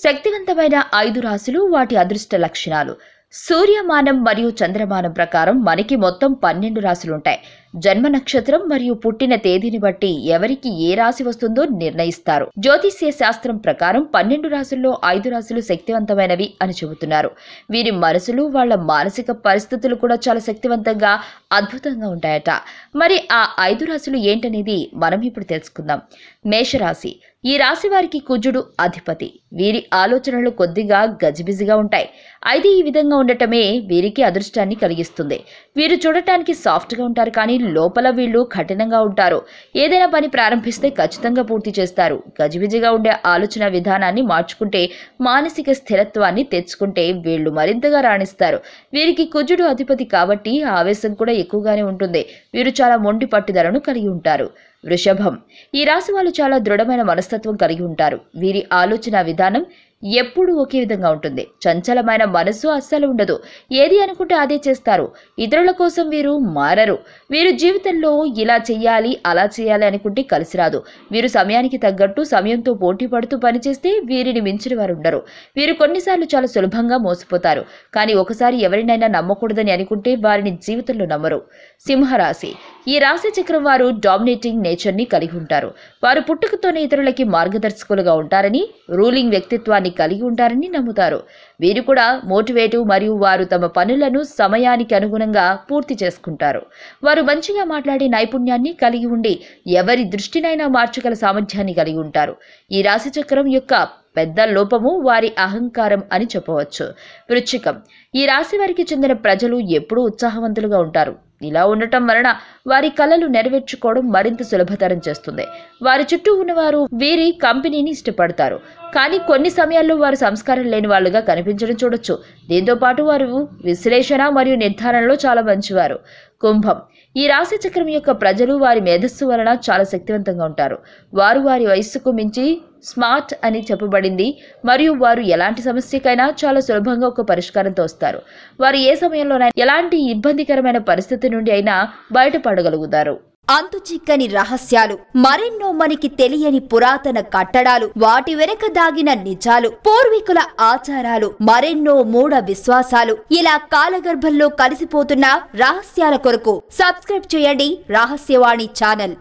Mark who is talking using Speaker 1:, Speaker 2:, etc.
Speaker 1: శక్తివంతమైన 5 రాశులు వాటి అదృష్ట లక్షణాలు. సూర్యమానం మరియు చంద్రమానం ప్రకారం మనకి మొత్తం 12 రాశులుంటాయి. జన్మ నక్షత్రం మరియు పుట్టిన తేదీని బట్టి ఎవరికి ఏ రాశి వస్తుందో నిర్ణయిస్తారు. జ్యోతిష్య శాస్త్రం ప్రకారం 12 రాశుల్లో 5 రాశులు శక్తివంతమైనవి అని చెబుతున్నారు. వీరి మనసులు, వాళ్ళ మానసిక పరిస్థితులు కూడా చాలా శక్తివంతంగా, అద్భుతంగా ఉంటాయట. మరి ఆ 5 రాశులు ఏంటనేది మనం ఇప్పుడు తెలుసుకుందాం. మేషరాశి. ఈ రాశి వారికి కుజుడు అధిపతి. వీరి ఆలోచనలు కొద్దిగా గజిబిజిగా ఉంటాయి. అయితే ఈ విధంగా ఉండటమే వీరికి అదృష్టాన్ని కలిగిస్తుంది. వీరు చూడటానికి సాఫ్ట్గా ఉంటారు, కానీ లోపల వీళ్ళు కఠినంగా ఉంటారు. ఏదైనా పని ప్రారంభిస్తే ఖచ్చితంగా పూర్తి చేస్తారు. గజిబిజిగా ఉండే ఆలోచన విధానాన్ని మార్చుకుంటే, మానసిక స్థిరత్వాన్ని తెచ్చుకుంటే వీళ్ళు మరింతగా రాణిస్తారు. వీరికి కుజుడు అధిపతి కాబట్టి ఆవేశం కూడా ఎక్కువగానే ఉంటుంది. వీరు చాలా మొండి పట్టుదలను కలిగి ఉంటారు. వృషభం. ఈ రాశి వాళ్ళు చాలా దృఢమైన మనస్తత్వం కలిగి ఉంటారు. వీరి ఆలోచన విధానం ఎప్పుడూ ఒకే విధంగా ఉంటుంది. చంచలమైన మనసు అస్సలు ఉండదు. ఏది అనుకుంటే అదే చేస్తారు. ఇతరుల కోసం వీరు మారరు. వీరు జీవితంలో ఇలా చెయ్యాలి, అలా చేయాలి అనుకుంటే కలిసి రాదు. వీరు సమయానికి తగ్గట్టు సమయంతో పోటీ పడుతూ పనిచేస్తే వీరిని మించిన వారు ఉండరు. వీరు కొన్నిసార్లు చాలా సులభంగా మోసపోతారు. కానీ ఒకసారి ఎవరినైనా నమ్మకూడదని అనుకుంటే వారిని జీవితంలో నమ్మరు. సింహరాశి. ఈ రాశి చక్రం వారు డామినేటింగ్ నేచర్ని కలిగి ఉంటారు. వారు పుట్టుకతోనే ఇతరులకి మార్గదర్శకులుగా ఉంటారని, రూలింగ్ వ్యక్తిత్వాన్ని కలిగి ఉంటారని నమ్ముతారు. వీరు కూడా మోటివేటివ్ మరియు వారు తమ పనులను సమయానికి అనుగుణంగా పూర్తి చేసుకుంటారు. వారు మంచిగా మాట్లాడే నైపుణ్యాన్ని కలిగి ఉండి ఎవరి దృష్టినైనా మార్చగల సామర్థ్యాన్ని కలిగి ఉంటారు. ఈ రాశి చక్రం యొక్క పెద్ద లోపము వారి అహంకారం అని చెప్పవచ్చు. వృశ్చికం. ఈ రాశి వారికి చెందిన ప్రజలు ఎప్పుడూ ఉత్సాహవంతులుగా ఉంటారు. ఇలా ఉండటం వలన వారి కలలు నెరవేర్చుకోవడం మరింత సులభతరం చేస్తుంది. వారి చుట్టూ ఉన్నవారు వీరి కంపెనీని ఇష్టపడతారు. కానీ కొన్ని సమయాల్లో వారు సంస్కారం లేని వాళ్ళుగా కనిపించడం చూడొచ్చు. దీంతో పాటు వారు విశ్లేషణ మరియు నిర్ధారణలో చాలా మంచివారు. కుంభం. ఈ రాశి చక్రం యొక్క ప్రజలు వారి మేధస్సు వలన చాలా శక్తివంతంగా ఉంటారు. వారు వారి వయస్సుకు మించి స్మార్ట్ అని చెప్పబడింది మరియు వారు ఎలాంటి సమస్యకైనా చాలా సులభంగా ఒక పరిష్కారంతో వస్తారు. వారు ఏ సమయంలోనైనా ఎలాంటి ఇబ్బందికరమైన పరిస్థితి నుండి అయినా బయటపడగలుగుతారు.
Speaker 2: అంతు చిక్కని రహస్యాలు, మరెన్నో మనకి తెలియని పురాతన కట్టడాలు, వాటి వెనక దాగిన నిజాలు, పూర్వీకుల ఆచారాలు, మరెన్నో మూఢ విశ్వాసాలు, ఇలా కాలగర్భంలో కలిసిపోతున్న రహస్యాల కొరకు సబ్స్క్రైబ్ చేయండి రహస్యవాణి ఛానల్.